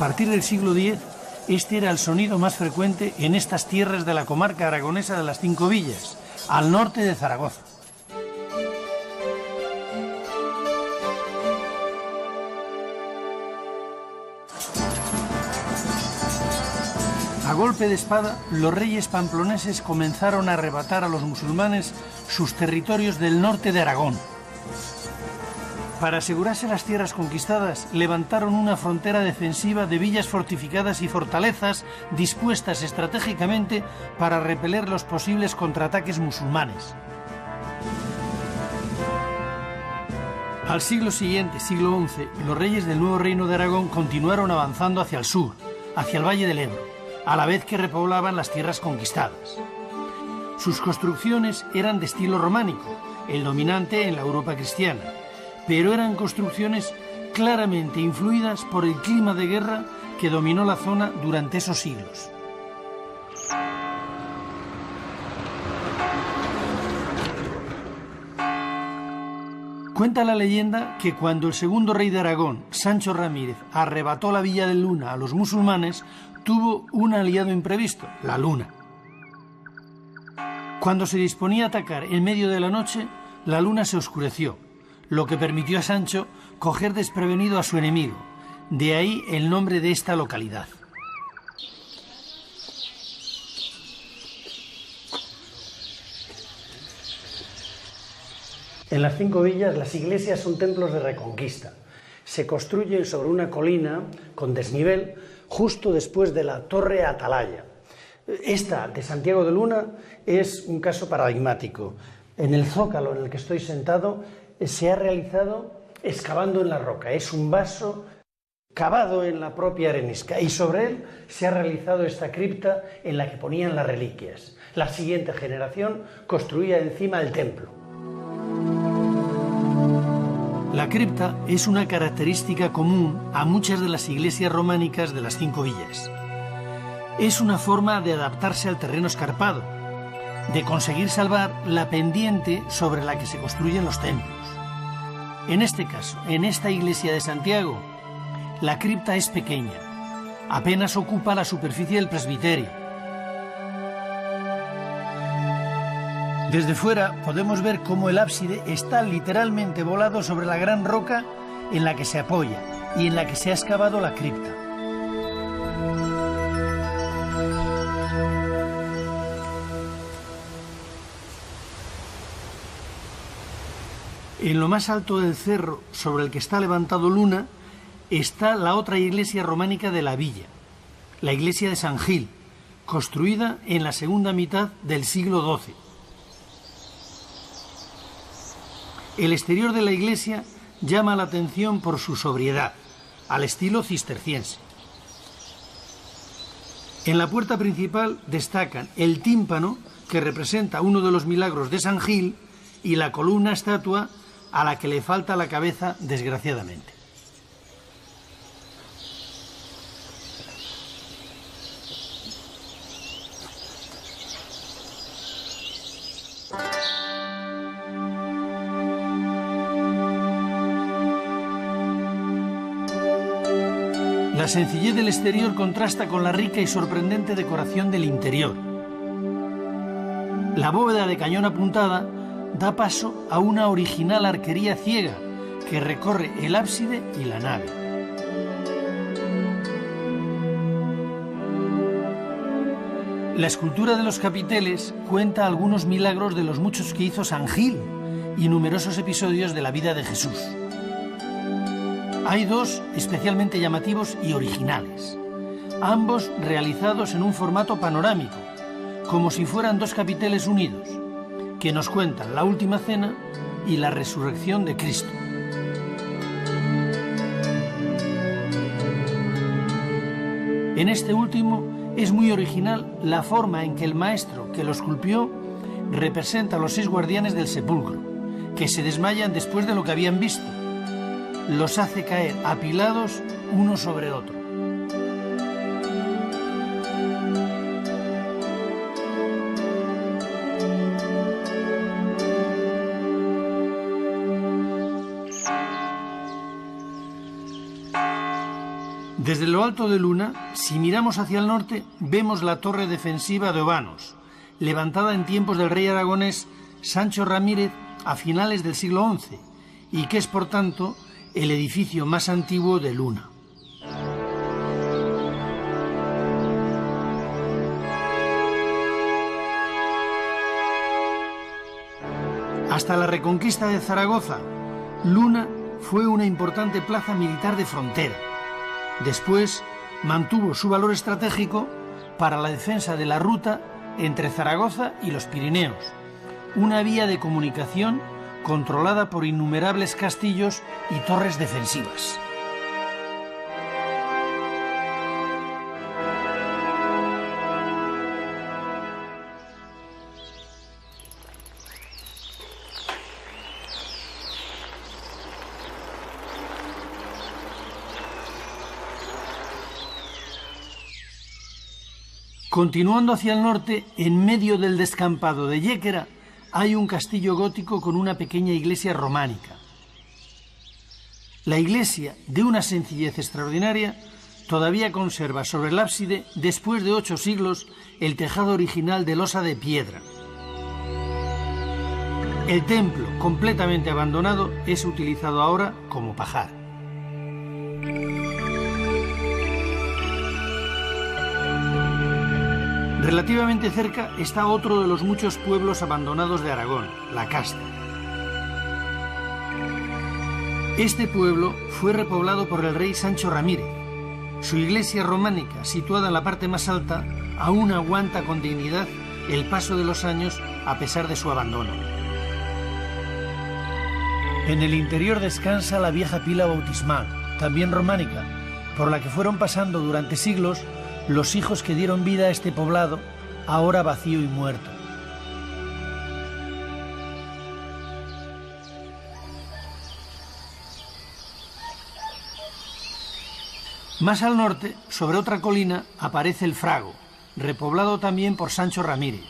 partir del siglo X, este era el sonido más frecuente en estas tierras de la comarca aragonesa de las Cinco Villas, al norte de Zaragoza. A golpe de espada, los reyes pamploneses comenzaron a arrebatar a los musulmanes sus territorios del norte de Aragón. Para asegurarse las tierras conquistadas, levantaron una frontera defensiva de villas fortificadas y fortalezas dispuestas estratégicamente para repeler los posibles contraataques musulmanes. Al siglo siguiente, siglo XI, los reyes del nuevo reino de Aragón continuaron avanzando hacia el sur, hacia el Valle del Ebro, a la vez que repoblaban las tierras conquistadas. Sus construcciones eran de estilo románico, el dominante en la Europa cristiana, pero eran construcciones claramente influidas por el clima de guerra que dominó la zona durante esos siglos. Cuenta la leyenda que cuando el segundo rey de Aragón, Sancho Ramírez, arrebató la Villa de Luna a los musulmanes, tuvo un aliado imprevisto, la luna. Cuando se disponía a atacar en medio de la noche, la luna se oscureció, lo que permitió a Sancho coger desprevenido a su enemigo. De ahí el nombre de esta localidad. En las Cinco Villas, las iglesias son templos de reconquista. Se construyen sobre una colina con desnivel justo después de la Torre Atalaya. Esta de Santiago de Luna es un caso paradigmático. En el zócalo en el que estoy sentado se ha realizado excavando en la roca. Es un vaso cavado en la propia arenisca y sobre él se ha realizado esta cripta en la que ponían las reliquias. La siguiente generación construía encima el templo. La cripta es una característica común a muchas de las iglesias románicas de las Cinco Villas. Es una forma de adaptarse al terreno escarpado, de conseguir salvar la pendiente sobre la que se construyen los templos. En este caso, en esta iglesia de Santiago, la cripta es pequeña, apenas ocupa la superficie del presbiterio. Desde fuera podemos ver cómo el ábside está literalmente volado sobre la gran roca en la que se apoya y en la que se ha excavado la cripta. En lo más alto del cerro sobre el que está levantado Luna está la otra iglesia románica de la villa, la iglesia de San Gil, construida en la segunda mitad del siglo XII. El exterior de la iglesia llama la atención por su sobriedad, al estilo cisterciense. En la puerta principal destacan el tímpano, que representa uno de los milagros de San Gil, y la columna estatua a la que le falta la cabeza, desgraciadamente. La sencillez del exterior contrasta con la rica y sorprendente decoración del interior. La bóveda de cañón apuntada da paso a una original arquería ciega que recorre el ábside y la nave. La escultura de los capiteles cuenta algunos milagros de los muchos que hizo San Gil y numerosos episodios de la vida de Jesús. Hay dos especialmente llamativos y originales, ambos realizados en un formato panorámico, como si fueran dos capiteles unidos, que nos cuentan la última cena y la resurrección de Cristo. En este último es muy original la forma en que el maestro que lo esculpió representa a los 6 guardianes del sepulcro, que se desmayan después de lo que habían visto. Los hace caer apilados uno sobre otro. Desde lo alto de Luna, si miramos hacia el norte, vemos la torre defensiva de Obanos, levantada en tiempos del rey aragonés Sancho Ramírez a finales del siglo XI, y que es, por tanto, el edificio más antiguo de Luna. Hasta la reconquista de Zaragoza, Luna fue una importante plaza militar de frontera. Después mantuvo su valor estratégico para la defensa de la ruta entre Zaragoza y los Pirineos, una vía de comunicación controlada por innumerables castillos y torres defensivas. Continuando hacia el norte, en medio del descampado de Yéquera, hay un castillo gótico con una pequeña iglesia románica. La iglesia, de una sencillez extraordinaria, todavía conserva sobre el ábside, después de 8 siglos, el tejado original de losa de piedra. El templo, completamente abandonado, es utilizado ahora como pajar. Relativamente cerca está otro de los muchos pueblos abandonados de Aragón, La Casta. Este pueblo fue repoblado por el rey Sancho Ramírez. Su iglesia románica, situada en la parte más alta, aún aguanta con dignidad el paso de los años a pesar de su abandono. En el interior descansa la vieja pila bautismal, también románica, por la que fueron pasando durante siglos los hijos que dieron vida a este poblado, ahora vacío y muerto. Más al norte, sobre otra colina, aparece el Frago, repoblado también por Sancho Ramírez.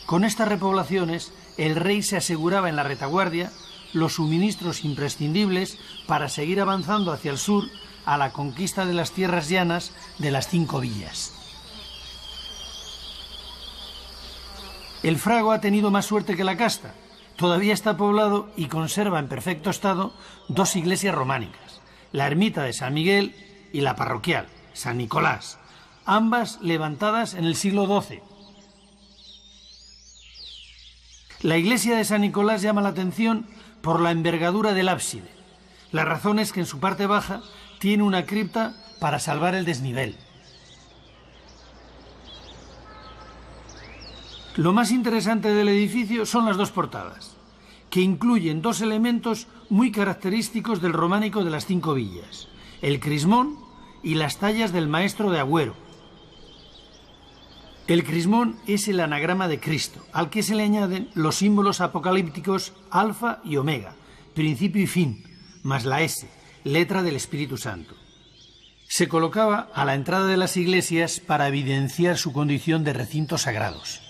Con estas repoblaciones, el rey se aseguraba en la retaguardia los suministros imprescindibles para seguir avanzando hacia el sur a la conquista de las tierras llanas de las 5 villas. El Frago ha tenido más suerte que La Casta. Todavía está poblado y conserva en perfecto estado 2 iglesias románicas, la ermita de San Miguel y la parroquial, San Nicolás, ambas levantadas en el siglo XII. La iglesia de San Nicolás llama la atención por la envergadura del ábside. La razón es que en su parte baja tiene una cripta para salvar el desnivel. Lo más interesante del edificio son las 2 portadas, que incluyen 2 elementos muy característicos del románico de las 5 villas, el crismón y las tallas del maestro de Agüero. El crismón es el anagrama de Cristo, al que se le añaden los símbolos apocalípticos alfa y omega, principio y fin, más la S, letra del Espíritu Santo. Se colocaba a la entrada de las iglesias para evidenciar su condición de recintos sagrados.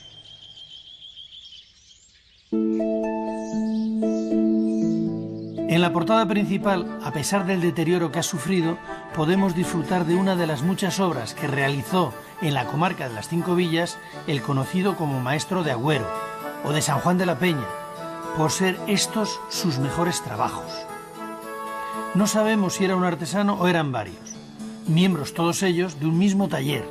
En la portada principal, a pesar del deterioro que ha sufrido, podemos disfrutar de una de las muchas obras que realizó en la comarca de las 5 villas el conocido como maestro de Agüero o de San Juan de la Peña, por ser estos sus mejores trabajos. No sabemos si era un artesano o eran varios, miembros todos ellos de un mismo taller.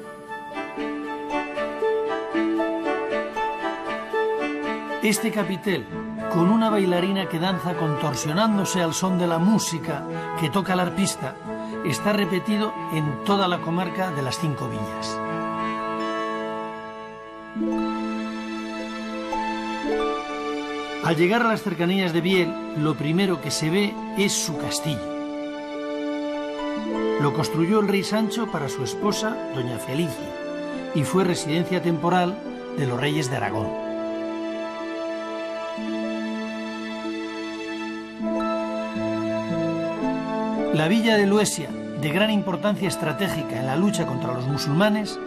Este capitel, con una bailarina que danza contorsionándose al son de la música que toca el arpista, está repetido en toda la comarca de las 5 villas. Al llegar a las cercanías de Biel, lo primero que se ve es su castillo. Lo construyó el rey Sancho para su esposa, doña Felicia, y fue residencia temporal de los reyes de Aragón. La villa de Luesia, de gran importancia estratégica en la lucha contra los musulmanes,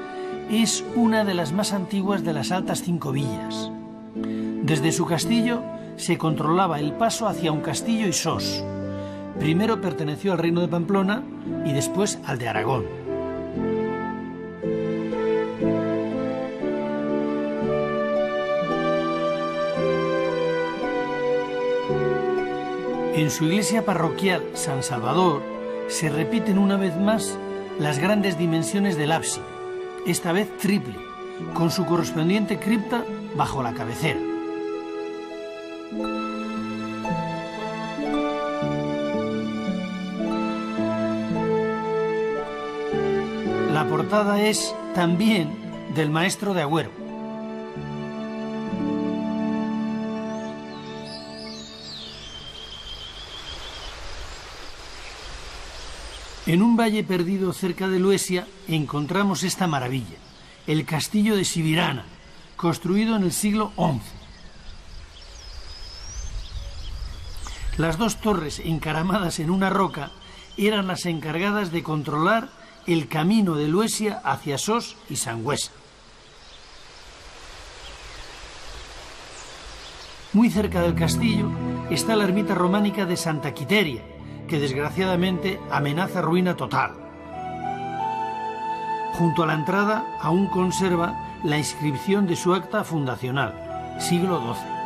es una de las más antiguas de las altas 5 villas. Desde su castillo se controlaba el paso hacia un castillo y sos, Primero perteneció al reino de Pamplona y después al de Aragón. En su iglesia parroquial San Salvador se repiten una vez más las grandes dimensiones del ábside, esta vez triple, con su correspondiente cripta bajo la cabecera. La portada es también del maestro de Agüero. En un valle perdido cerca de Luesia encontramos esta maravilla, el castillo de Sibirana, construido en el siglo XI. Las dos torres encaramadas en una roca eran las encargadas de controlar el camino de Luesia hacia Sos y Sangüesa. Muy cerca del castillo está la ermita románica de Santa Quiteria, que desgraciadamente amenaza ruina total. Junto a la entrada aún conserva la inscripción de su acta fundacional, siglo XII.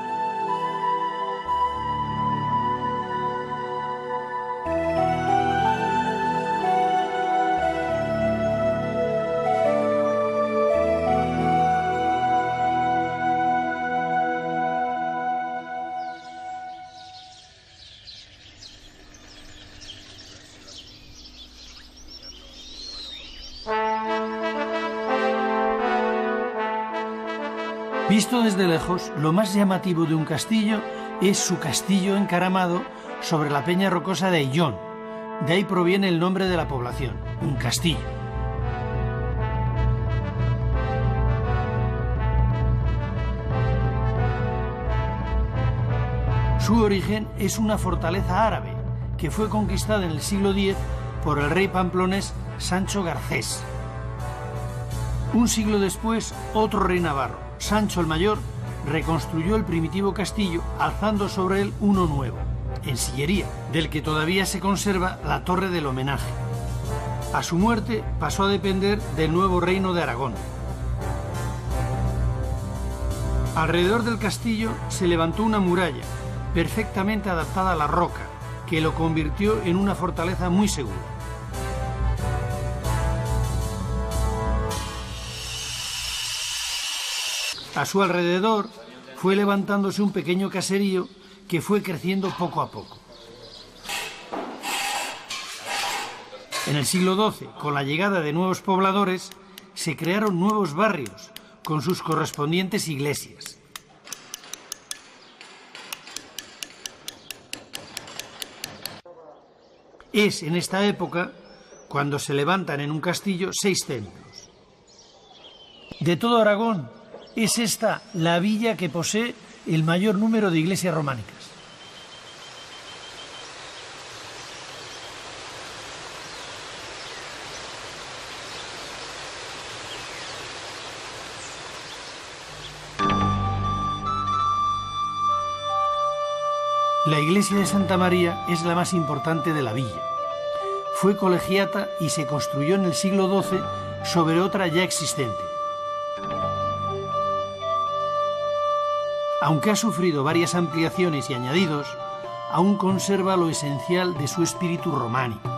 Visto desde lejos, lo más llamativo de un castillo es su castillo encaramado sobre la peña rocosa de Ayllón. De ahí proviene el nombre de la población, un castillo. Su origen es una fortaleza árabe que fue conquistada en el siglo X por el rey pamplonés Sancho Garcés. Un siglo después, otro rey navarro, Sancho el Mayor, reconstruyó el primitivo castillo alzando sobre él uno nuevo, en sillería, del que todavía se conserva la torre del homenaje. A su muerte pasó a depender del nuevo reino de Aragón. Alrededor del castillo se levantó una muralla, perfectamente adaptada a la roca, que lo convirtió en una fortaleza muy segura. A su alrededor fue levantándose un pequeño caserío que fue creciendo poco a poco. En el siglo XII, con la llegada de nuevos pobladores, se crearon nuevos barrios con sus correspondientes iglesias. Es en esta época cuando se levantan en un castillo 6 templos. De todo Aragón, es esta la villa que posee el mayor número de iglesias románicas. La iglesia de Santa María es la más importante de la villa. Fue colegiata y se construyó en el siglo XII sobre otra ya existente. Aunque ha sufrido varias ampliaciones y añadidos, aún conserva lo esencial de su espíritu románico.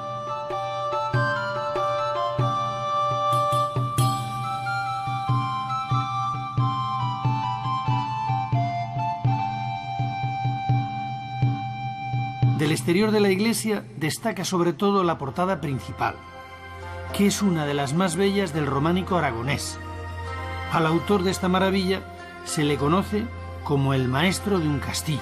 Del exterior de la iglesia destaca sobre todo la portada principal, que es una de las más bellas del románico aragonés. Al autor de esta maravilla se le conoce como el maestro de un castillo.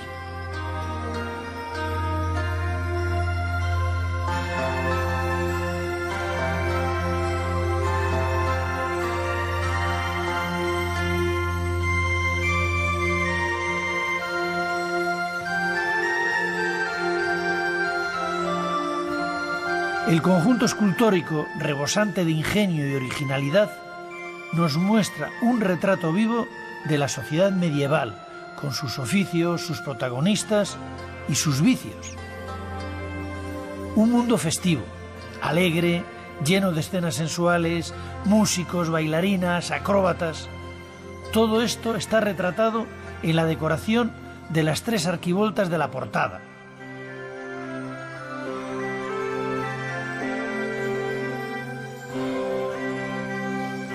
El conjunto escultórico, rebosante de ingenio y originalidad, nos muestra un retrato vivo de la sociedad medieval, con sus oficios, sus protagonistas y sus vicios. Un mundo festivo, alegre, lleno de escenas sensuales, músicos, bailarinas, acróbatas. Todo esto está retratado en la decoración de las 3 arquivoltas de la portada.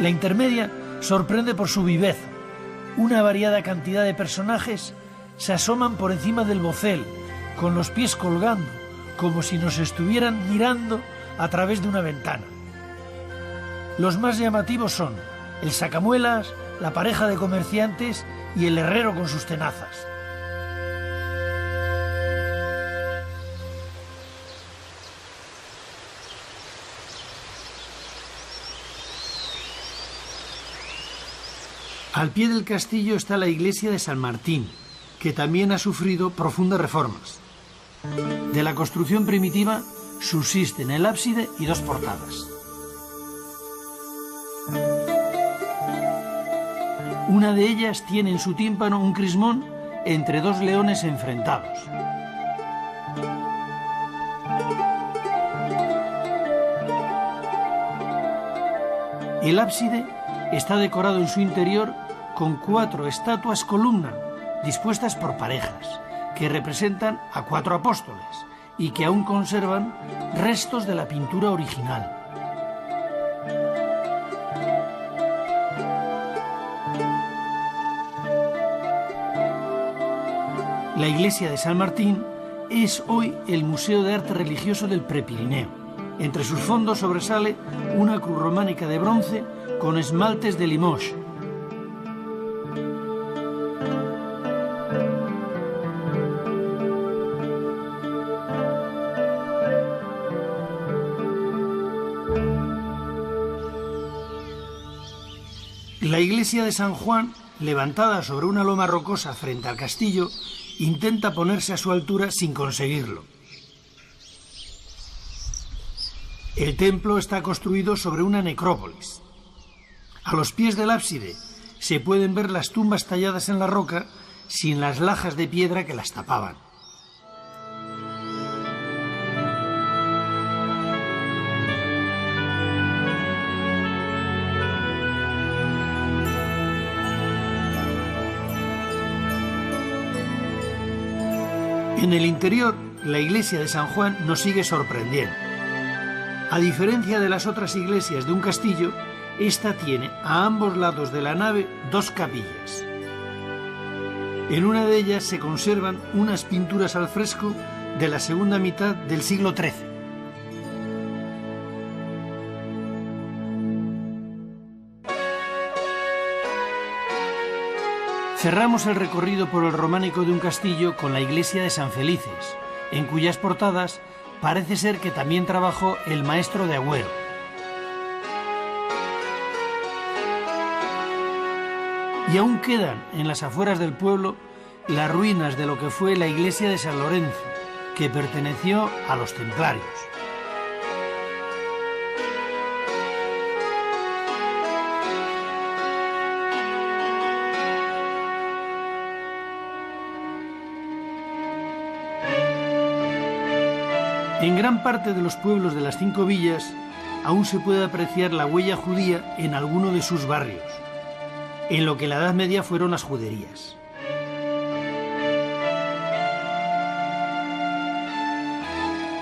La intermedia sorprende por su viveza. Una variada cantidad de personajes se asoman por encima del bocel, con los pies colgando, como si nos estuvieran mirando a través de una ventana. Los más llamativos son el sacamuelas, la pareja de comerciantes y el herrero con sus tenazas. Al pie del castillo está la iglesia de San Martín, que también ha sufrido profundas reformas. De la construcción primitiva subsisten el ábside y 2 portadas. Una de ellas tiene en su tímpano un crismón entre 2 leones enfrentados. El ábside está decorado en su interior con 4 estatuas columna dispuestas por parejas, que representan a 4 apóstoles y que aún conservan restos de la pintura original. La iglesia de San Martín es hoy el Museo de Arte Religioso del Prepirineo. Entre sus fondos sobresale una cruz románica de bronce con esmaltes de Limoges. La iglesia de San Juan, levantada sobre una loma rocosa frente al castillo, intenta ponerse a su altura sin conseguirlo. El templo está construido sobre una necrópolis. A los pies del ábside se pueden ver las tumbas talladas en la roca sin las lajas de piedra que las tapaban. En el interior, la iglesia de San Juan nos sigue sorprendiendo. A diferencia de las otras iglesias de un castillo, esta tiene a ambos lados de la nave 2 capillas. En una de ellas se conservan unas pinturas al fresco de la segunda mitad del siglo XIII. Cerramos el recorrido por el románico de un castillo con la iglesia de San Felices, en cuyas portadas parece ser que también trabajó el maestro de Agüero. Y aún quedan en las afueras del pueblo las ruinas de lo que fue la iglesia de San Lorenzo, que perteneció a los templarios. En gran parte de los pueblos de las 5 villas aún se puede apreciar la huella judía en alguno de sus barrios, en lo que en la Edad Media fueron las juderías.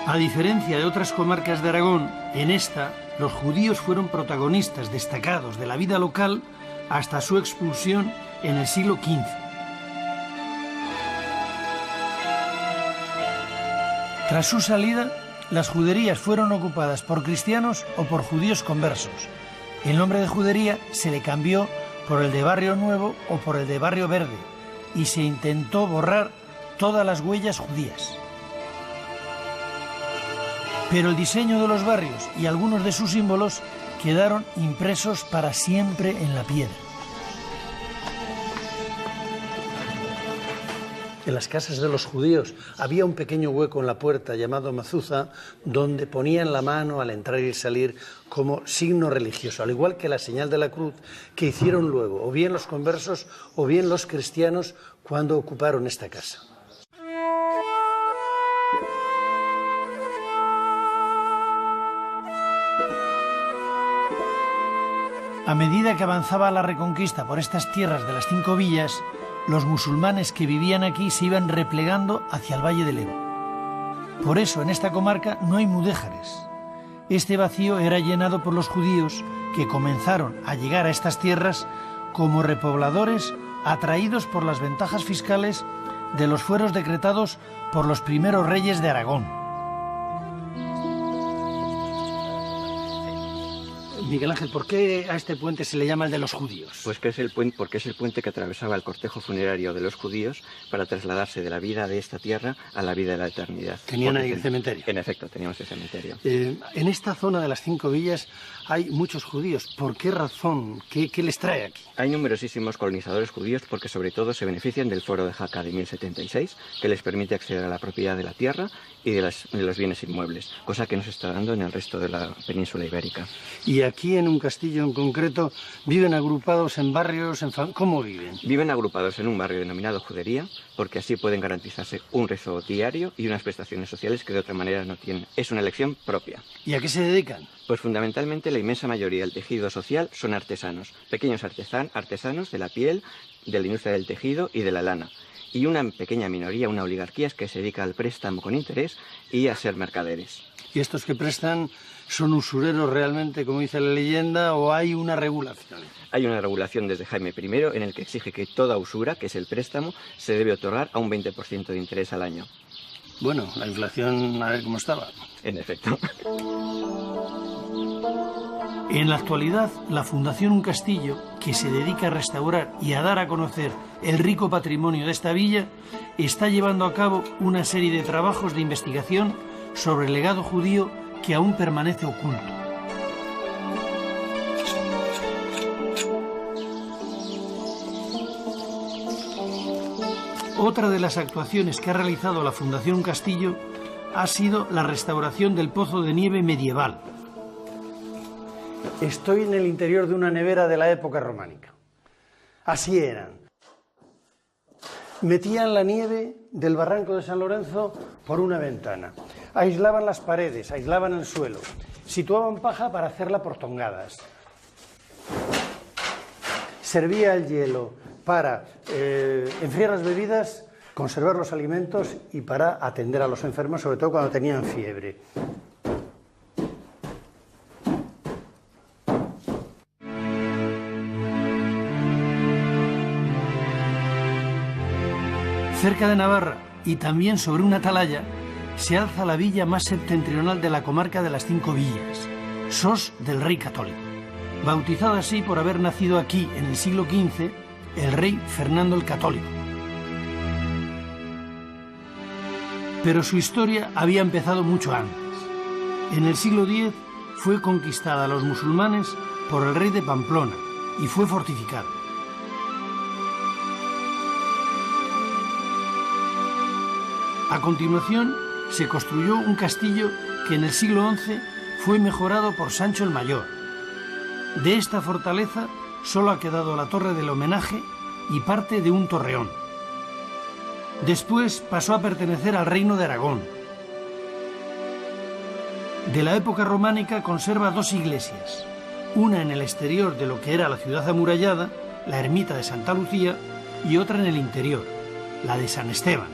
A diferencia de otras comarcas de Aragón, en esta los judíos fueron protagonistas destacados de la vida local hasta su expulsión en el siglo XV. Tras su salida, las juderías fueron ocupadas por cristianos o por judíos conversos. El nombre de judería se le cambió por el de Barrio Nuevo o por el de Barrio Verde, y se intentó borrar todas las huellas judías. Pero el diseño de los barrios y algunos de sus símbolos quedaron impresos para siempre en la piedra. En las casas de los judíos había un pequeño hueco en la puerta llamado mazuza, donde ponían la mano al entrar y salir como signo religioso, al igual que la señal de la cruz que hicieron luego, o bien los conversos o bien los cristianos cuando ocuparon esta casa. A medida que avanzaba la reconquista por estas tierras de las 5 villas, los musulmanes que vivían aquí se iban replegando hacia el Valle del Ebro. Por eso en esta comarca no hay mudéjares. Este vacío era llenado por los judíos que comenzaron a llegar a estas tierras como repobladores atraídos por las ventajas fiscales de los fueros decretados por los primeros reyes de Aragón. Miguel Ángel, ¿por qué a este puente se le llama el de los judíos? Pues que es el puente, porque es el puente que atravesaba el cortejo funerario de los judíos para trasladarse de la vida de esta tierra a la vida de la eternidad. ¿Tenían ahí el cementerio? En efecto, teníamos el cementerio. En esta zona de las 5 villas hay muchos judíos. ¿Por qué razón? ¿Qué les trae aquí? Hay numerosísimos colonizadores judíos porque sobre todo se benefician del Foro de Jaca de 1076, que les permite acceder a la propiedad de la tierra y de los bienes inmuebles, cosa que no se está dando en el resto de la península ibérica. Y aquí en un castillo en concreto, ¿viven agrupados en barrios? ¿Cómo viven? Viven agrupados en un barrio denominado Judería, porque así pueden garantizarse un rezo diario y unas prestaciones sociales que de otra manera no tienen. Es una elección propia. ¿Y a qué se dedican? Pues fundamentalmente la inmensa mayoría del tejido social son artesanos, pequeños artesanos de la piel, de la industria del tejido y de la lana. Y una pequeña minoría, una oligarquía, que se dedica al préstamo con interés y a ser mercaderes. ¿Y estos que prestan son usureros realmente, como dice la leyenda, o hay una regulación? Hay una regulación desde Jaime I en el que exige que toda usura, que es el préstamo, se debe otorgar a un 20% de interés al año. Bueno, la inflación, a ver cómo estaba. En efecto. En la actualidad, la Fundación Un Castillo, que se dedica a restaurar y a dar a conocer el rico patrimonio de esta villa, está llevando a cabo una serie de trabajos de investigación sobre el legado judío que aún permanece oculto. Otra de las actuaciones que ha realizado la Fundación Un Castillo ha sido la restauración del pozo de nieve medieval. Estoy en el interior de una nevera de la época románica. Así eran. Metían la nieve del barranco de San Lorenzo por una ventana. Aislaban las paredes, aislaban el suelo. Situaban paja para hacerla por tongadas. Servía el hielo para enfriar las bebidas, conservar los alimentos y para atender a los enfermos, sobre todo cuando tenían fiebre. Cerca de Navarra y también sobre una atalaya se alza la villa más septentrional de la comarca de las 5 villas, Sos del Rey Católico, bautizada así por haber nacido aquí en el siglo XV el rey Fernando el Católico. Pero su historia había empezado mucho antes. En el siglo X fue conquistada a los musulmanes por el rey de Pamplona y fue fortificada. A continuación, se construyó un castillo que en el siglo XI fue mejorado por Sancho el Mayor. De esta fortaleza solo ha quedado la torre del homenaje y parte de un torreón. Después pasó a pertenecer al reino de Aragón. De la época románica conserva 2 iglesias, una en el exterior de lo que era la ciudad amurallada, la ermita de Santa Lucía, y otra en el interior, la de San Esteban,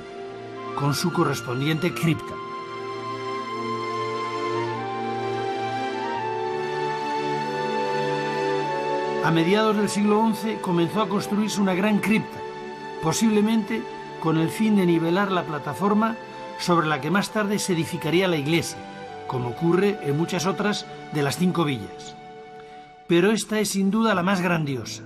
con su correspondiente cripta. A mediados del siglo XI comenzó a construirse una gran cripta, posiblemente con el fin de nivelar la plataforma sobre la que más tarde se edificaría la iglesia, como ocurre en muchas otras de las 5 villas. Pero esta es sin duda la más grandiosa.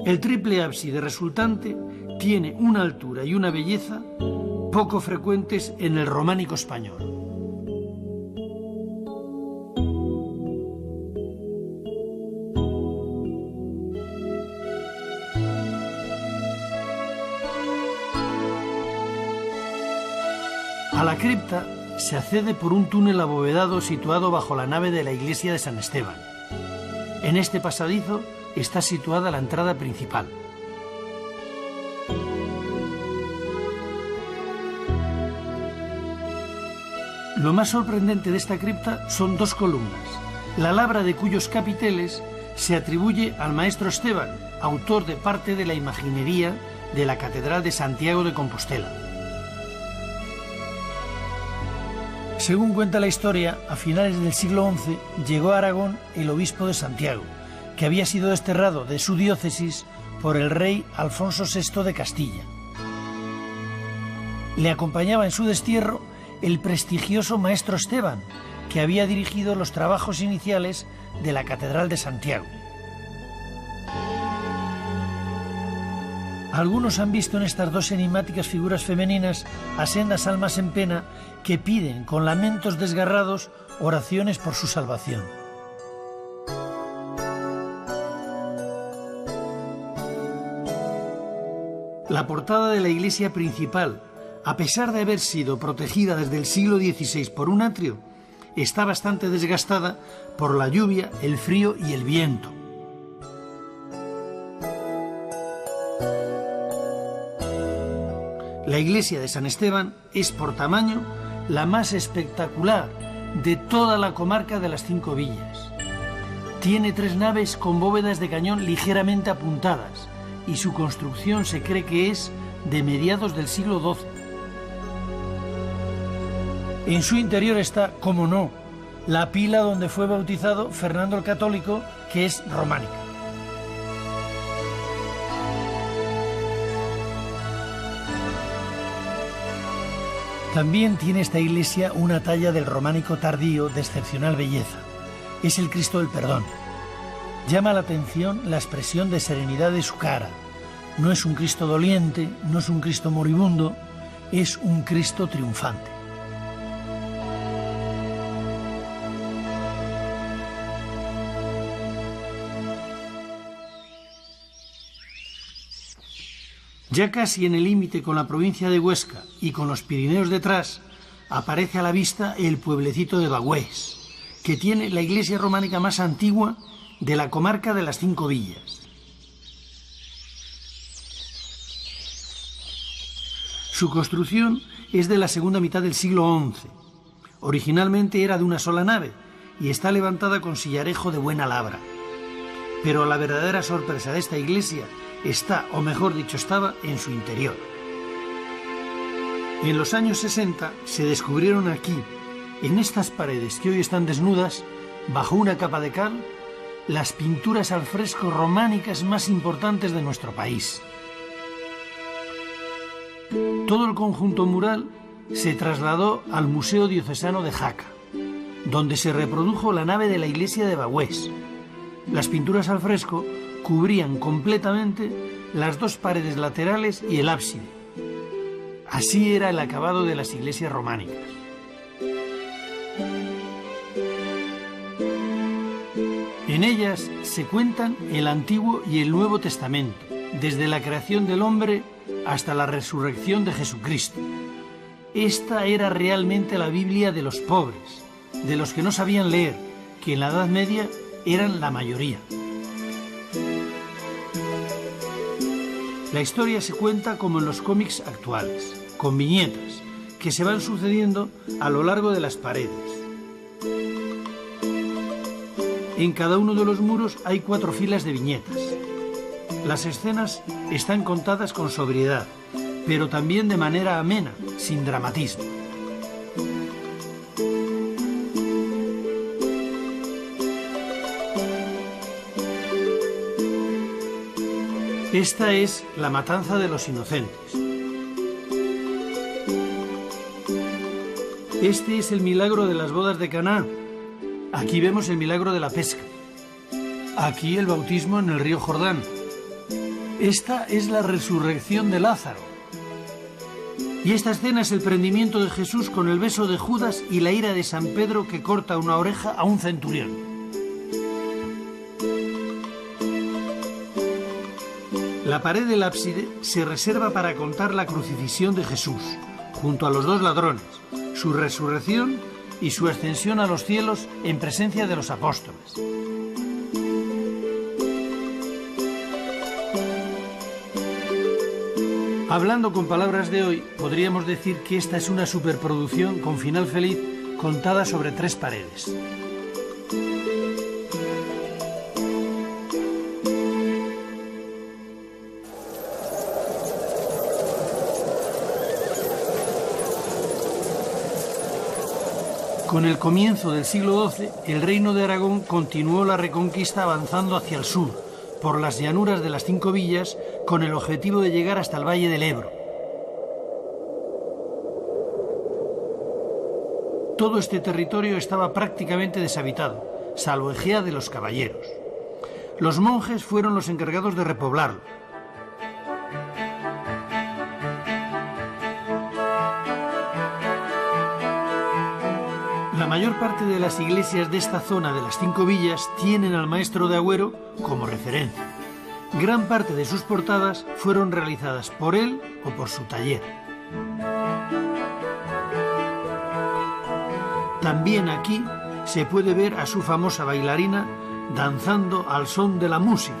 El triple ábside resultante tiene una altura y una belleza poco frecuentes en el románico español. A la cripta se accede por un túnel abovedado situado bajo la nave de la iglesia de San Esteban. En este pasadizo está situada la entrada principal. Lo más sorprendente de esta cripta son 2 columnas, la labra de cuyos capiteles se atribuye al maestro Esteban, autor de parte de la imaginería de la Catedral de Santiago de Compostela. Según cuenta la historia, a finales del siglo XI llegó a Aragón el obispo de Santiago, que había sido desterrado de su diócesis por el rey Alfonso VI de Castilla. Le acompañaba en su destierro el prestigioso maestro Esteban, que había dirigido los trabajos iniciales de la Catedral de Santiago. Algunos han visto en estas 2 enigmáticas figuras femeninas a sendas almas en pena que piden con lamentos desgarrados oraciones por su salvación. La portada de la iglesia principal, a pesar de haber sido protegida desde el siglo XVI por un atrio, está bastante desgastada por la lluvia, el frío y el viento. La iglesia de San Esteban es por tamaño la más espectacular de toda la comarca de las 5 villas. Tiene 3 naves con bóvedas de cañón ligeramente apuntadas y su construcción se cree que es de mediados del siglo XII. En su interior está, como no, la pila donde fue bautizado Fernando el Católico, que es románica. También tiene esta iglesia una talla del románico tardío de excepcional belleza. Es el Cristo del Perdón. Llama la atención la expresión de serenidad de su cara. No es un Cristo doliente, no es un Cristo moribundo, es un Cristo triunfante. Ya casi en el límite con la provincia de Huesca y con los Pirineos detrás, aparece a la vista el pueblecito de Bagüés, que tiene la iglesia románica más antigua de la comarca de las 5 villas. Su construcción es de la segunda mitad del siglo XI. Originalmente era de una sola nave y está levantada con sillarejo de buena labra. Pero la verdadera sorpresa de esta iglesia está, o mejor dicho, estaba en su interior. En los años 60 se descubrieron aquí, en estas paredes que hoy están desnudas, bajo una capa de cal, las pinturas al fresco románicas más importantes de nuestro país. Todo el conjunto mural se trasladó al Museo Diocesano de Jaca, donde se reprodujo la nave de la iglesia de Bagüés. Las pinturas al fresco cubrían completamente las 2 paredes laterales y el ábside. Así era el acabado de las iglesias románicas. En ellas se cuentan el Antiguo y el Nuevo Testamento, desde la creación del hombre hasta la resurrección de Jesucristo. Esta era realmente la Biblia de los pobres, de los que no sabían leer, que en la Edad Media eran la mayoría. La historia se cuenta como en los cómics actuales, con viñetas que se van sucediendo a lo largo de las paredes. En cada uno de los muros hay 4 filas de viñetas. Las escenas están contadas con sobriedad, pero también de manera amena, sin dramatismo. Esta es la matanza de los inocentes. Este es el milagro de las bodas de Caná. Aquí vemos el milagro de la pesca. Aquí el bautismo en el río Jordán. Esta es la resurrección de Lázaro. Y esta escena es el prendimiento de Jesús con el beso de Judas y la ira de San Pedro que corta una oreja a un centurión. La pared del ábside se reserva para contar la crucifixión de Jesús, junto a los 2 ladrones, su resurrección y su ascensión a los cielos en presencia de los apóstoles. Hablando con palabras de hoy, podríamos decir que esta es una superproducción con final feliz contada sobre 3 paredes. Con el comienzo del siglo XII, el Reino de Aragón continuó la reconquista avanzando hacia el sur, por las llanuras de las 5 villas, con el objetivo de llegar hasta el Valle del Ebro. Todo este territorio estaba prácticamente deshabitado, salvo Egea de los Caballeros. Los monjes fueron los encargados de repoblarlo. La mayor parte de las iglesias de esta zona de las 5 villas tienen al maestro de Agüero como referencia. Gran parte de sus portadas fueron realizadas por él o por su taller. También aquí se puede ver a su famosa bailarina danzando al son de la música.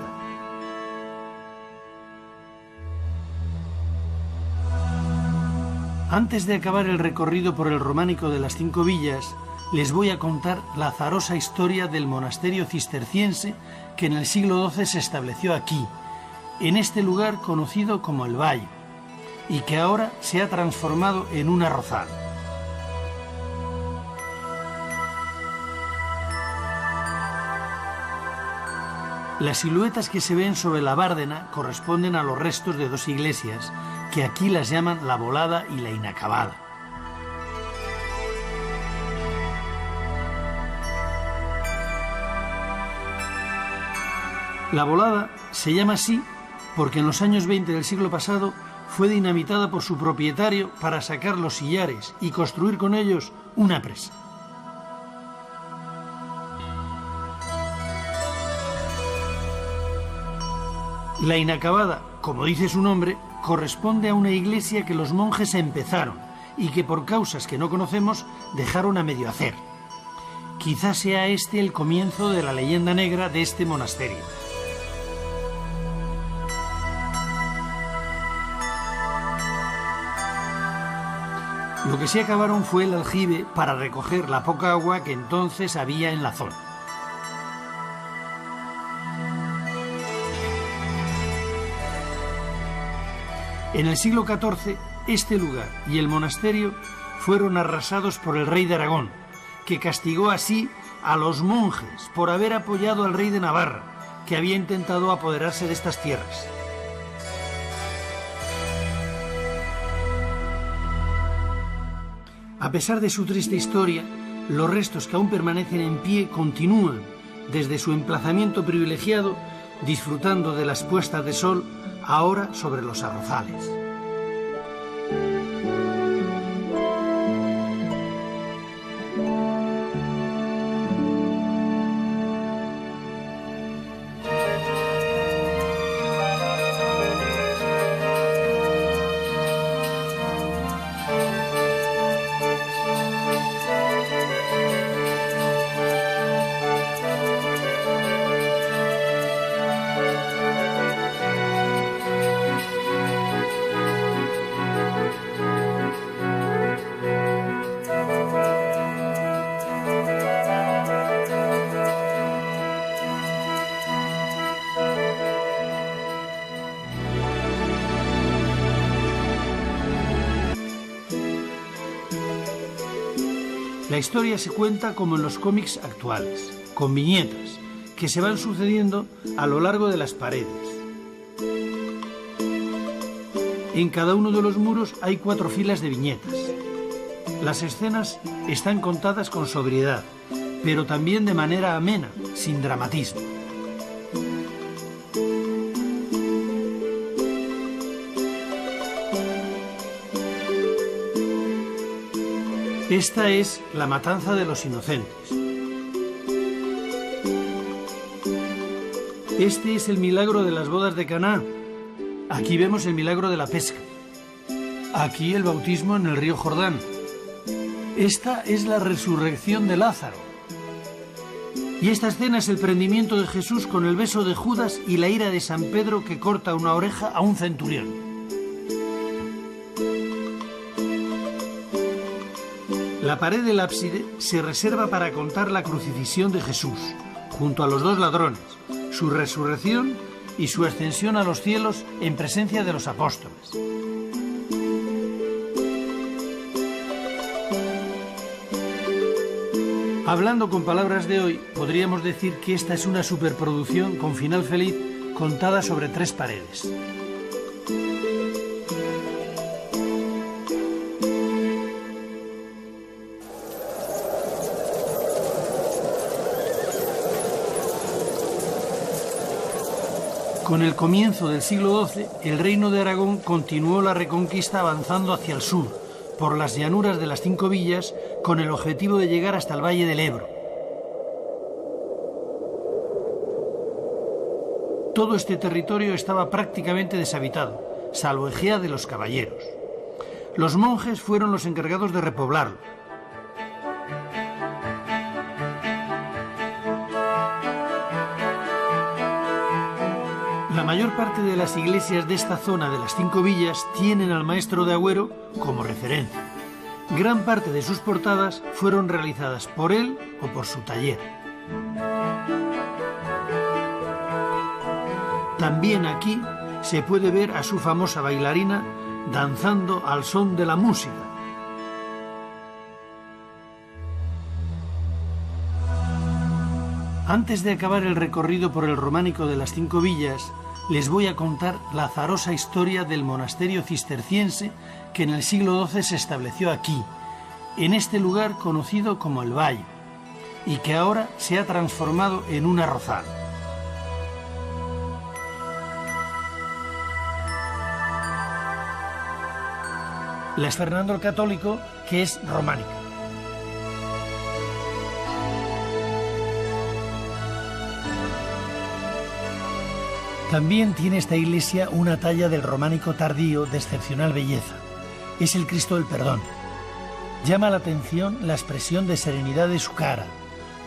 Antes de acabar el recorrido por el románico de las 5 villas, les voy a contar la azarosa historia del monasterio cisterciense que en el siglo XII se estableció aquí, en este lugar conocido como el Valle, y que ahora se ha transformado en un arrozal. Las siluetas que se ven sobre la Bárdena corresponden a los restos de 2 iglesias, que aquí las llaman la Volada y la Inacabada. La Volada se llama así porque en los años 20 del siglo pasado fue dinamitada por su propietario para sacar los sillares y construir con ellos una presa. La Inacabada, como dice su nombre, corresponde a una iglesia que los monjes empezaron y que por causas que no conocemos dejaron a medio hacer. Quizás sea este el comienzo de la leyenda negra de este monasterio. Lo que sí acabaron fue el aljibe para recoger la poca agua que entonces había en la zona. En el siglo XIV, este lugar y el monasterio fueron arrasados por el rey de Aragón, que castigó así a los monjes por haber apoyado al rey de Navarra, que había intentado apoderarse de estas tierras. A pesar de su triste historia, los restos que aún permanecen en pie continúan desde su emplazamiento privilegiado, disfrutando de las puestas de sol ahora sobre los arrozales. La historia se cuenta como en los cómics actuales, con viñetas, que se van sucediendo a lo largo de las paredes. En cada uno de los muros hay 4 filas de viñetas. Las escenas están contadas con sobriedad, pero también de manera amena, sin dramatismo. Esta es la matanza de los inocentes. Este es el milagro de las bodas de Caná. Aquí vemos el milagro de la pesca. Aquí el bautismo en el río Jordán. Esta es la resurrección de Lázaro. Y esta escena es el prendimiento de Jesús con el beso de Judas y la ira de San Pedro que corta una oreja a un centurión. La pared del ábside se reserva para contar la crucifixión de Jesús, junto a los 2 ladrones, su resurrección y su ascensión a los cielos en presencia de los apóstoles. Hablando con palabras de hoy, podríamos decir que esta es una superproducción con final feliz contada sobre 3 paredes. Con el comienzo del siglo XII, el Reino de Aragón continuó la reconquista avanzando hacia el sur, por las llanuras de las 5 villas, con el objetivo de llegar hasta el Valle del Ebro. Todo este territorio estaba prácticamente deshabitado, salvo Egea de los Caballeros. Los monjes fueron los encargados de repoblarlo. La mayor parte de las iglesias de esta zona de las 5 villas tienen al maestro de Agüero como referencia. Gran parte de sus portadas fueron realizadas por él o por su taller. También aquí se puede ver a su famosa bailarina danzando al son de la música. Antes de acabar el recorrido por el románico de las 5 villas, les voy a contar la azarosa historia del monasterio cisterciense que en el siglo XII se estableció aquí, en este lugar conocido como el Valle, y que ahora se ha transformado en un arrozal. La es Fernando el Católico, que es románica. También tiene esta iglesia una talla del románico tardío de excepcional belleza. Es el Cristo del Perdón. Llama la atención la expresión de serenidad de su cara.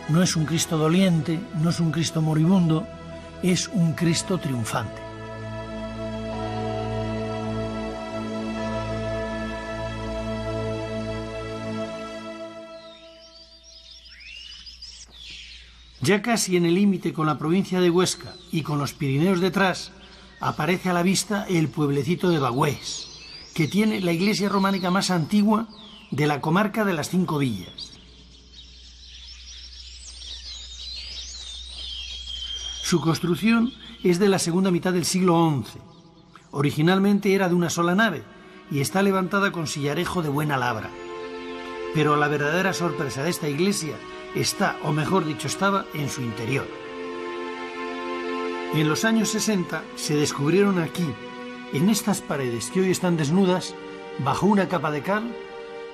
No es un Cristo doliente, no es un Cristo moribundo, es un Cristo triunfante. Ya casi en el límite con la provincia de Huesca y con los Pirineos detrás, aparece a la vista el pueblecito de Bagüés, que tiene la iglesia románica más antigua de la comarca de las 5 villas. Su construcción es de la segunda mitad del siglo XI. Originalmente era de una sola nave y está levantada con sillarejo de buena labra. Pero la verdadera sorpresa de esta iglesia está, o mejor dicho, estaba en su interior. En los años 60 se descubrieron aquí, en estas paredes que hoy están desnudas, bajo una capa de cal,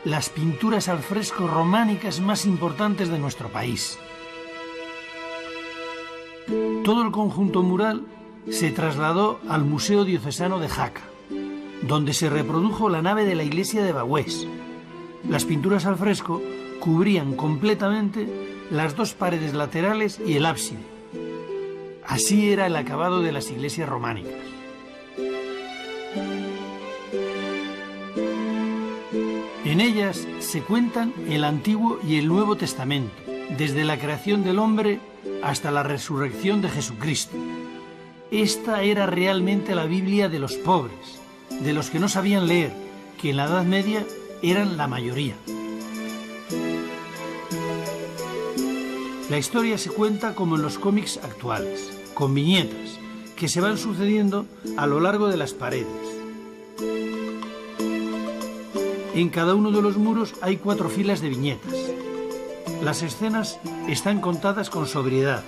las pinturas al fresco románicas más importantes de nuestro país. Todo el conjunto mural se trasladó al Museo Diocesano de Jaca, donde se reprodujo la nave de la iglesia de Bagüés. Las pinturas al fresco cubrían completamente las 2 paredes laterales y el ábside. Así era el acabado de las iglesias románicas. En ellas se cuentan el Antiguo y el Nuevo Testamento, desde la creación del hombre hasta la resurrección de Jesucristo. Esta era realmente la Biblia de los pobres, de los que no sabían leer, que en la Edad Media eran la mayoría. La historia se cuenta como en los cómics actuales, con viñetas, que se van sucediendo a lo largo de las paredes. En cada uno de los muros hay 4 filas de viñetas. Las escenas están contadas con sobriedad,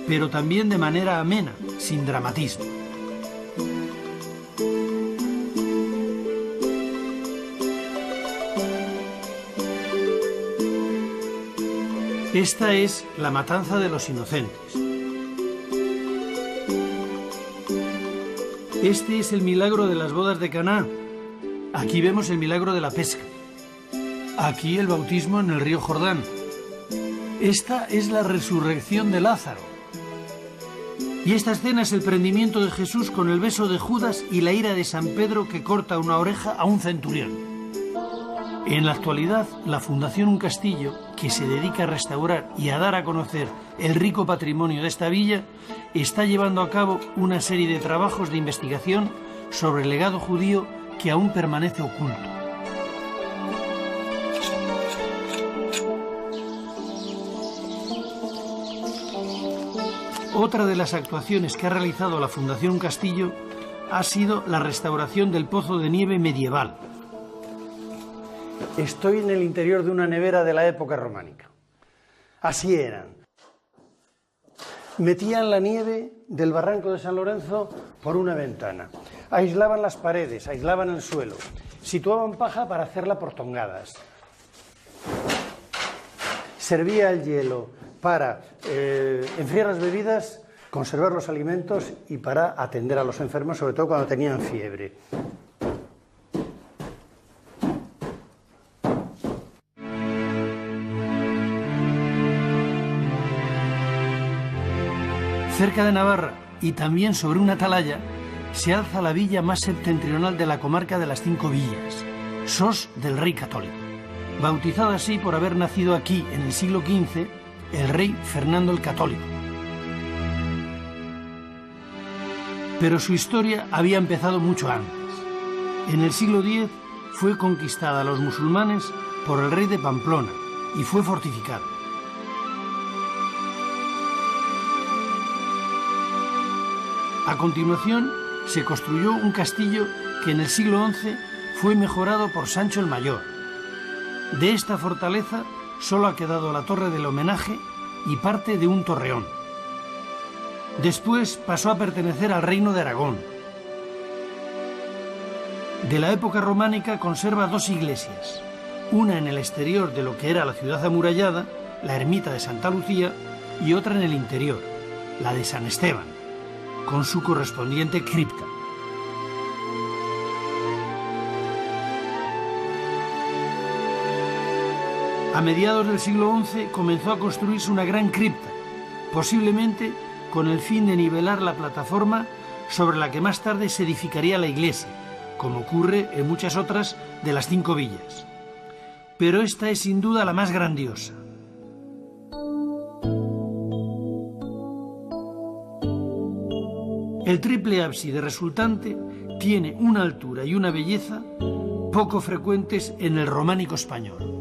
pero también de manera amena, sin dramatismo. Esta es la matanza de los inocentes. Este es el milagro de las bodas de Caná. Aquí vemos el milagro de la pesca. Aquí el bautismo en el río Jordán. Esta es la resurrección de Lázaro. Y esta escena es el prendimiento de Jesús con el beso de Judas y la ira de San Pedro que corta una oreja a un centurión. En la actualidad, la Fundación Un Castillo, que se dedica a restaurar y a dar a conocer el rico patrimonio de esta villa, está llevando a cabo una serie de trabajos de investigación sobre el legado judío que aún permanece oculto. Otra de las actuaciones que ha realizado la Fundación Un Castillo ha sido la restauración del pozo de nieve medieval. Estoy en el interior de una nevera de la época románica. Así eran. Metían la nieve del barranco de San Lorenzo por una ventana. Aislaban las paredes, aislaban el suelo. Situaban paja para hacerla por tongadas. Servía el hielo para enfriar las bebidas, conservar los alimentos y para atender a los enfermos, sobre todo cuando tenían fiebre. Cerca de Navarra y también sobre una atalaya se alza la villa más septentrional de la comarca de las Cinco Villas, Sos del Rey Católico, bautizada así por haber nacido aquí en el siglo XV el rey Fernando el Católico. Pero su historia había empezado mucho antes. En el siglo X fue conquistada a los musulmanes por el rey de Pamplona y fue fortificada. A continuación, se construyó un castillo que en el siglo XI fue mejorado por Sancho el Mayor. De esta fortaleza solo ha quedado la torre del homenaje y parte de un torreón. Después pasó a pertenecer al Reino de Aragón. De la época románica conserva dos iglesias, una en el exterior de lo que era la ciudad amurallada, la ermita de Santa Lucía, y otra en el interior, la de San Esteban, con su correspondiente cripta. A mediados del siglo XI comenzó a construirse una gran cripta, posiblemente con el fin de nivelar la plataforma sobre la que más tarde se edificaría la iglesia, como ocurre en muchas otras de las Cinco Villas. Pero esta es sin duda la más grandiosa. El triple ábside resultante tiene una altura y una belleza poco frecuentes en el románico español.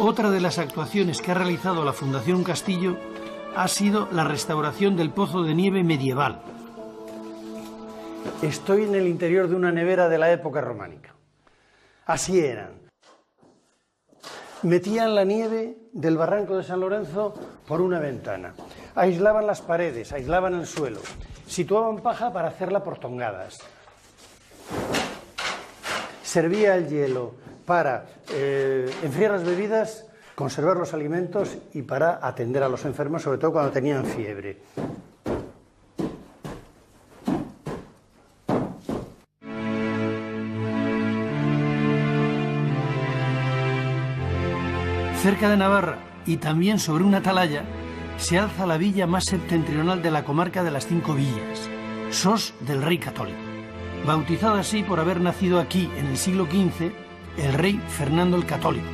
Otra de las actuaciones que ha realizado la Fundación Un Castillo ha sido la restauración del pozo de nieve medieval. Estoy en el interior de una nevera de la época románica. Así eran. Metían la nieve del barranco de San Lorenzo por una ventana. Aislaban las paredes, aislaban el suelo. Situaban paja para hacerla por tongadas. Servía el hielo para enfriar las bebidas, conservar los alimentos y para atender a los enfermos, sobre todo cuando tenían fiebre. Cerca de Navarra y también sobre una atalaya se alza la villa más septentrional de la comarca de las Cinco Villas, Sos del Rey Católico, bautizada así por haber nacido aquí en el siglo XV el rey Fernando el Católico.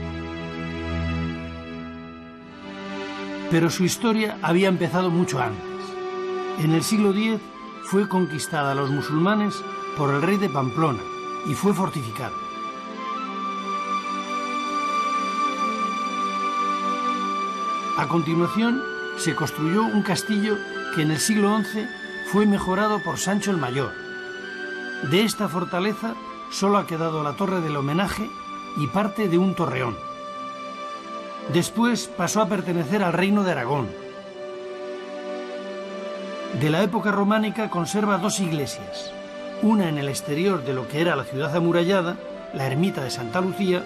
Pero su historia había empezado mucho antes. En el siglo X fue conquistada a los musulmanes por el rey de Pamplona y fue fortificada. A continuación, se construyó un castillo que en el siglo XI fue mejorado por Sancho el Mayor. De esta fortaleza solo ha quedado la torre del homenaje y parte de un torreón. Después pasó a pertenecer al Reino de Aragón. De la época románica conserva dos iglesias, una en el exterior de lo que era la ciudad amurallada, la ermita de Santa Lucía,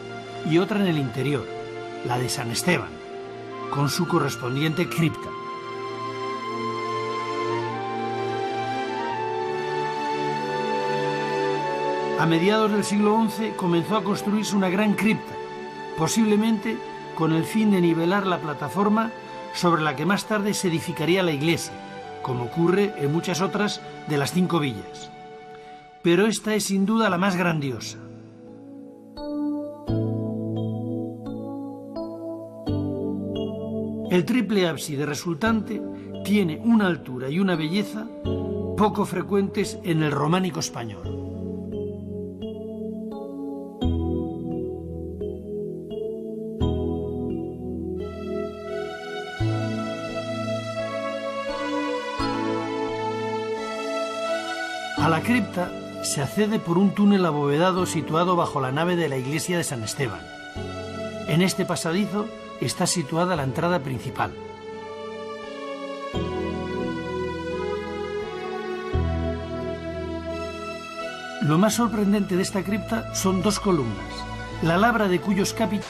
y otra en el interior, la de San Esteban, con su correspondiente cripta. A mediados del siglo XI comenzó a construirse una gran cripta, posiblemente con el fin de nivelar la plataforma sobre la que más tarde se edificaría la iglesia, como ocurre en muchas otras de las 5 villas. Pero esta es sin duda la más grandiosa. El triple ábside resultante tiene una altura y una belleza poco frecuentes en el románico español. A la cripta se accede por un túnel abovedado situado bajo la nave de la iglesia de San Esteban. En este pasadizo está situada la entrada principal. Lo más sorprendente de esta cripta son 2 columnas, la labra de cuyos capiteles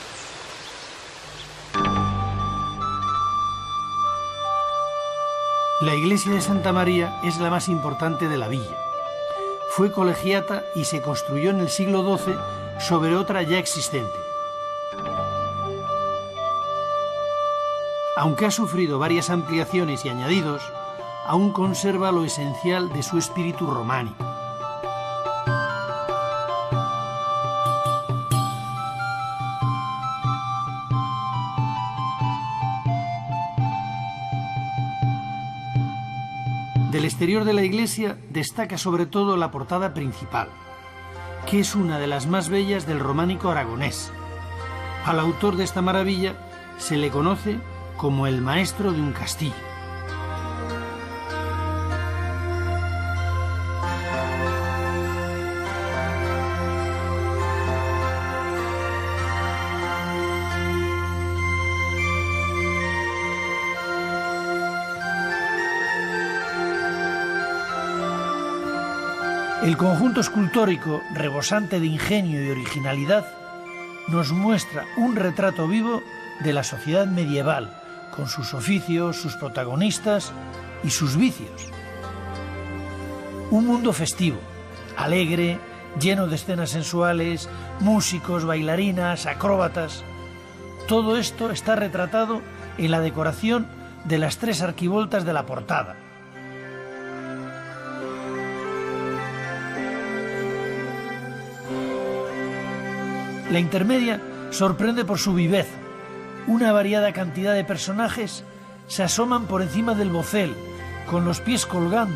la iglesia de Santa María es la más importante de la villa. Fue colegiata y se construyó en el siglo XII sobre otra ya existente. Aunque ha sufrido varias ampliaciones y añadidos, aún conserva lo esencial de su espíritu románico. Del exterior de la iglesia destaca sobre todo la portada principal, que es una de las más bellas del románico aragonés. Al autor de esta maravilla se le conoce como el maestro de un castillo. El conjunto escultórico, rebosante de ingenio y originalidad, nos muestra un retrato vivo de la sociedad medieval, con sus oficios, sus protagonistas y sus vicios. Un mundo festivo, alegre, lleno de escenas sensuales, músicos, bailarinas, acróbatas. Todo esto está retratado en la decoración de las 3 arquivoltas de la portada. La intermedia sorprende por su viveza. Una variada cantidad de personajes se asoman por encima del bocel, con los pies colgando,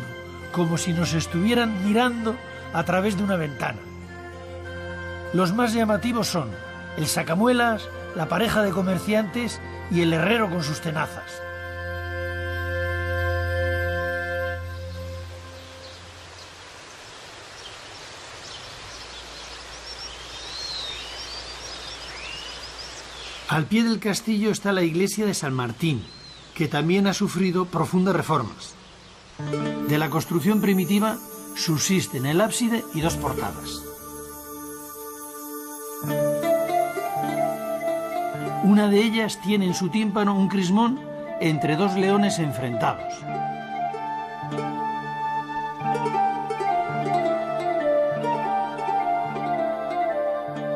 como si nos estuvieran mirando a través de una ventana. Los más llamativos son el sacamuelas, la pareja de comerciantes y el herrero con sus tenazas. Al pie del castillo está la iglesia de San Martín, que también ha sufrido profundas reformas. De la construcción primitiva subsisten el ábside y 2 portadas. Una de ellas tiene en su tímpano un crismón entre 2 leones enfrentados.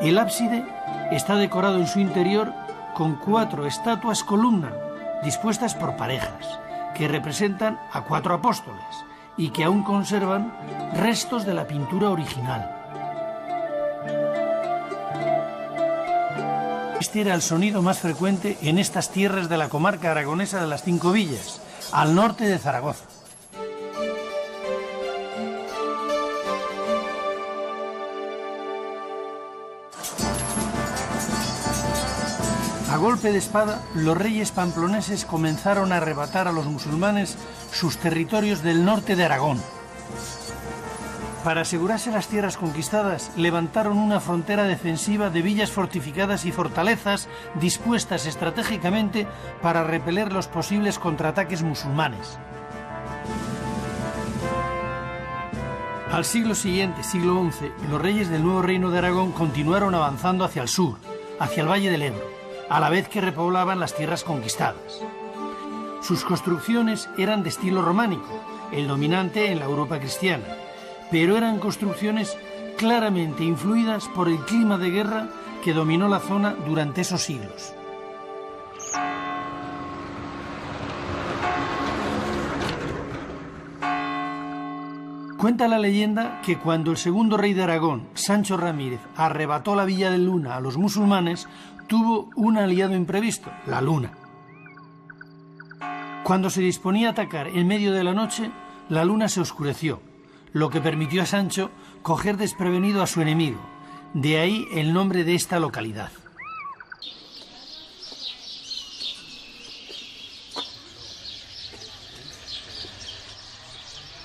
El ábside está decorado en su interior con 4 estatuas columna dispuestas por parejas, que representan a 4 apóstoles y que aún conservan restos de la pintura original. Este era el sonido más frecuente en estas tierras de la comarca aragonesa de las 5 villas, al norte de Zaragoza. A golpe de espada, los reyes pamploneses comenzaron a arrebatar a los musulmanes sus territorios del norte de Aragón. Para asegurarse las tierras conquistadas, levantaron una frontera defensiva de villas fortificadas y fortalezas dispuestas estratégicamente para repeler los posibles contraataques musulmanes. Al siglo siguiente, siglo XI, los reyes del nuevo reino de Aragón continuaron avanzando hacia el sur, hacia el valle del Ebro, a la vez que repoblaban las tierras conquistadas. Sus construcciones eran de estilo románico, el dominante en la Europa cristiana, pero eran construcciones claramente influidas por el clima de guerra que dominó la zona durante esos siglos. Cuenta la leyenda que cuando el segundo rey de Aragón, Sancho Ramírez, arrebató la villa de Luna a los musulmanes, tuvo un aliado imprevisto, la luna. Cuando se disponía a atacar en medio de la noche, la luna se oscureció, lo que permitió a Sancho coger desprevenido a su enemigo. De ahí el nombre de esta localidad.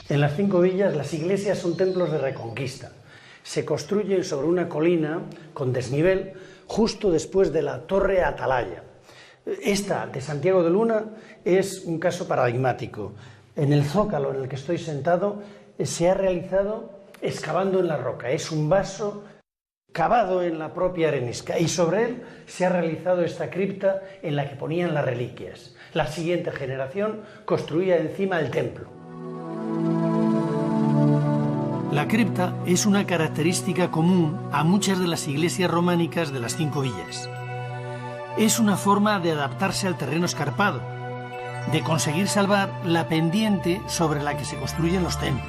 En las 5 villas las iglesias son templos de reconquista. Se construyen sobre una colina con desnivel justo después de la torre atalaya. Esta de Santiago de Luna es un caso paradigmático. En el zócalo en el que estoy sentado se ha realizado excavando en la roca. Es un vaso cavado en la propia arenisca y sobre él se ha realizado esta cripta en la que ponían las reliquias. La siguiente generación construía encima el templo. La cripta es una característica común a muchas de las iglesias románicas de las 5 villas. Es una forma de adaptarse al terreno escarpado, de conseguir salvar la pendiente sobre la que se construyen los templos.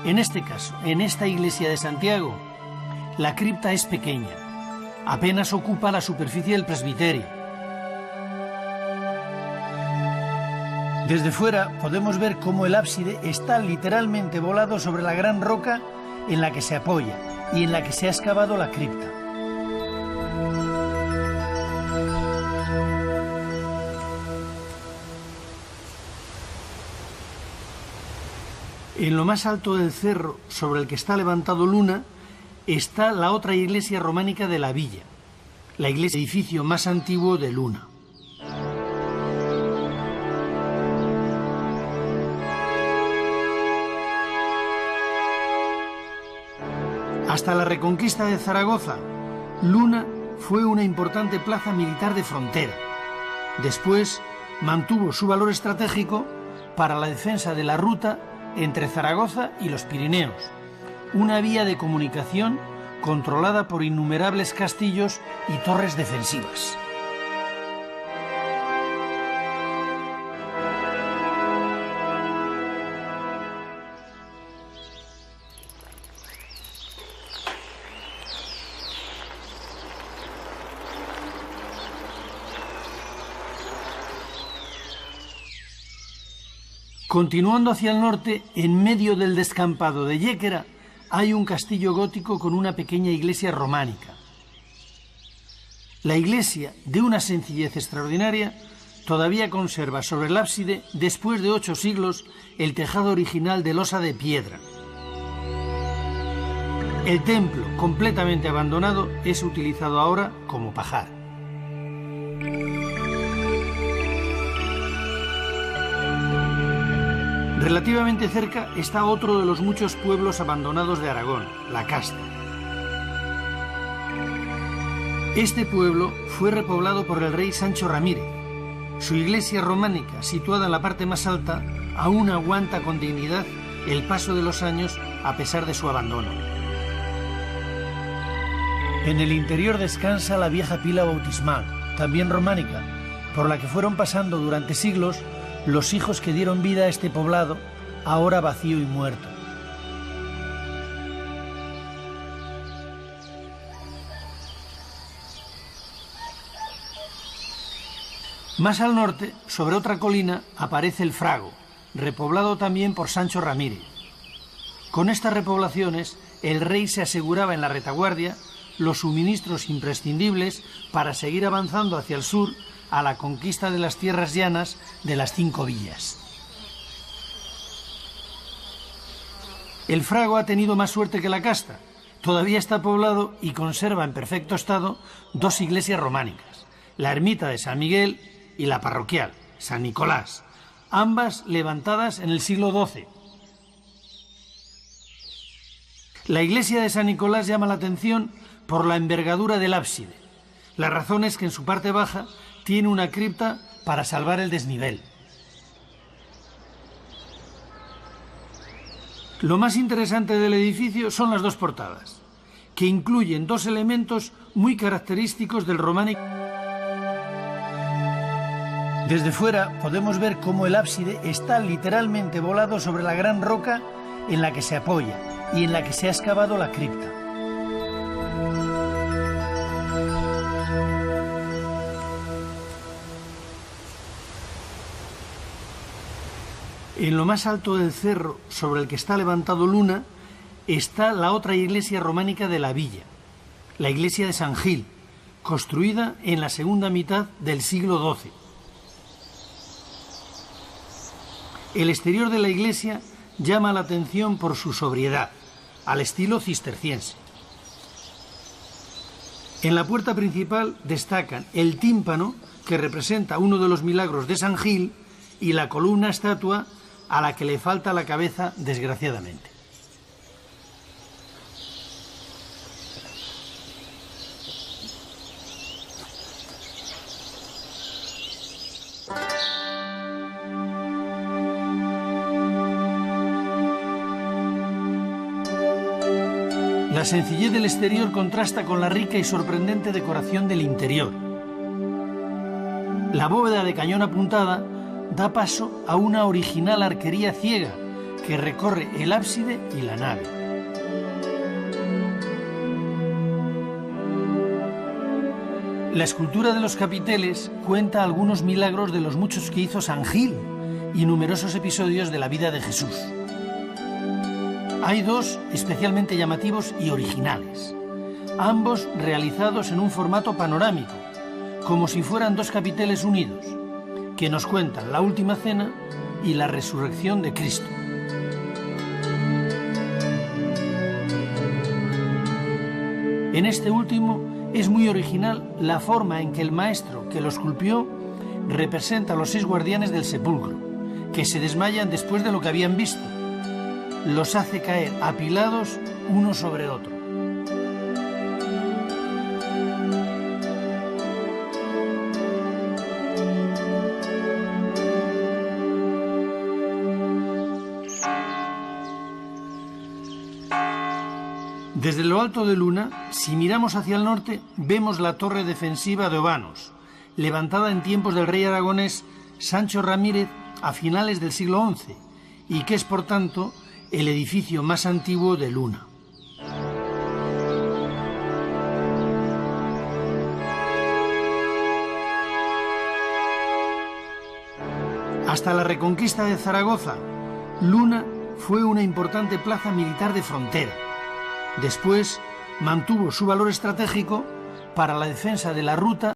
En este caso, en esta iglesia de Santiago, la cripta es pequeña, apenas ocupa la superficie del presbiterio. Desde fuera podemos ver cómo el ábside está literalmente volado sobre la gran roca en la que se apoya y en la que se ha excavado la cripta. En lo más alto del cerro sobre el que está levantado Luna está la otra iglesia románica de la villa, la iglesia edificio más antiguo de Luna. Hasta la reconquista de Zaragoza, Luna fue una importante plaza militar de frontera. Después mantuvo su valor estratégico para la defensa de la ruta entre Zaragoza y los Pirineos, una vía de comunicación controlada por innumerables castillos y torres defensivas. Continuando hacia el norte, en medio del descampado de Yéquera, hay un castillo gótico con una pequeña iglesia románica. La iglesia, de una sencillez extraordinaria, todavía conserva sobre el ábside, después de 8 siglos, el tejado original de losa de piedra. El templo, completamente abandonado, es utilizado ahora como pajar. Relativamente cerca está otro de los muchos pueblos abandonados de Aragón, la Casta. Este pueblo fue repoblado por el rey Sancho Ramírez. Su iglesia románica, situada en la parte más alta, aún aguanta con dignidad el paso de los años a pesar de su abandono. En el interior descansa la vieja pila bautismal, también románica, por la que fueron pasando durante siglos los hijos que dieron vida a este poblado, ahora vacío y muerto. Más al norte, sobre otra colina, aparece el Frago, repoblado también por Sancho Ramírez. Con estas repoblaciones, el rey se aseguraba en la retaguardia los suministros imprescindibles para seguir avanzando hacia el sur a la conquista de las tierras llanas de las 5 villas. El Frago ha tenido más suerte que la Casta. Todavía está poblado y conserva en perfecto estado 2 iglesias románicas, la ermita de San Miguel y la parroquial, San Nicolás, ambas levantadas en el siglo XII. La iglesia de San Nicolás llama la atención por la envergadura del ábside. La razón es que en su parte baja tiene una cripta para salvar el desnivel. Lo más interesante del edificio son las 2 portadas. que incluyen dos elementos muy característicos del románico. Desde fuera podemos ver cómo el ábside está literalmente volado sobre la gran roca en la que se apoya y en la que se ha excavado la cripta. En lo más alto del cerro sobre el que está levantado Luna está la otra iglesia románica de la villa, la iglesia de San Gil, construida en la segunda mitad del siglo XII. El exterior de la iglesia llama la atención por su sobriedad, al estilo cisterciense. En la puerta principal destacan el tímpano, que representa uno de los milagros de San Gil, y la columna estatua a la que le falta la cabeza, desgraciadamente. La sencillez del exterior contrasta con la rica y sorprendente decoración del interior. La bóveda de cañón apuntada da paso a una original arquería ciega que recorre el ábside y la nave. La escultura de los capiteles cuenta algunos milagros de los muchos que hizo San Gil y numerosos episodios de la vida de Jesús. Hay dos especialmente llamativos y originales, ambos realizados en un formato panorámico, como si fueran dos capiteles unidos, que nos cuentan la última cena y la resurrección de Cristo. En este último es muy original la forma en que el maestro que lo esculpió representa a los 6 guardianes del sepulcro, que se desmayan después de lo que habían visto. Los hace caer apilados uno sobre otro. Desde lo alto de Luna, si miramos hacia el norte, vemos la torre defensiva de Obanos, levantada en tiempos del rey aragonés Sancho Ramírez a finales del siglo XI, y que es, por tanto, el edificio más antiguo de Luna. Hasta la reconquista de Zaragoza, Luna fue una importante plaza militar de frontera. Después mantuvo su valor estratégico para la defensa de la ruta